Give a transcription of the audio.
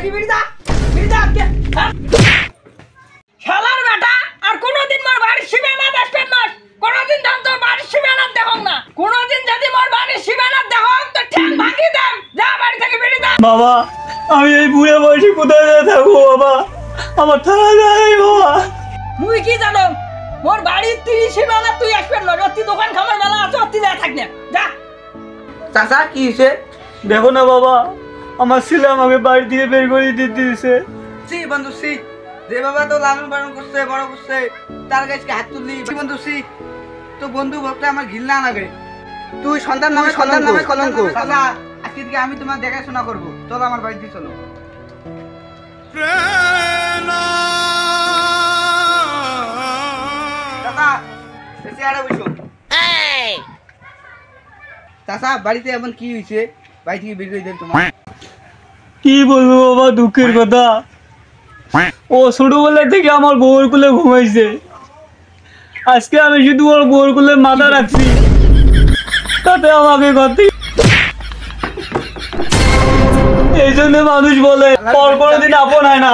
থেকে বেরিয়ে যা শালার বেটা আর কোনোদিন মোর বাড়ির সীমানা দেখবেন না কোনোদিন দাম তোর বাড়ির সীমানা দেখো না কোনোদিন যদি মোর বাড়ির সীমানা দেখো তো ঠ্যাং ভাঙি দেন যা বাড়ি থেকে বেরিয়ে যা বাবা আমি এই বুড়ে বয়সে কোথায় থাকবো বাবা আমার থাকা যায় বাবা মুই কি জানো মোর বাড়ির 30 সীমানা তুই আসবেন না রত্তি দোকান খামার মেলা আছে অতি যা থাক না যা চাচা কি হইছে দেখো না বাবা আমার ছেলে আমাকে বাড়ি থেকে বের করে দিয়েছে সি বন্ধু সি যে বাবা তো লালন পালন করছে বড় করছে তার কাছে হাত তুললি বন্ধু সি তো বন্ধু ভাবতে আমার ঘৃণা লাগে তুই সন্তান নামে কলঙ্ক চাচা আজকে থেকে আমি তোমার দেখাশোনা করবো চলো আমার বাড়িতে চলো চাচা এসে আরে বসো চাচা বাড়িতে এমন কি হয়েছে বাড়ি থেকে বের করে দেন তোমার কি বলবো বাবা দুঃখের কথা ও ছোটবেলা থেকে আমার বউর কুলে ঘুমাইছে আজকে আমি শুধু ওর বউর কুলে মাথা রাখছি তাতে আমাকে ঘর থেকে এই জন্য মানুষ বলে পর কোনোদিন আপন হয় না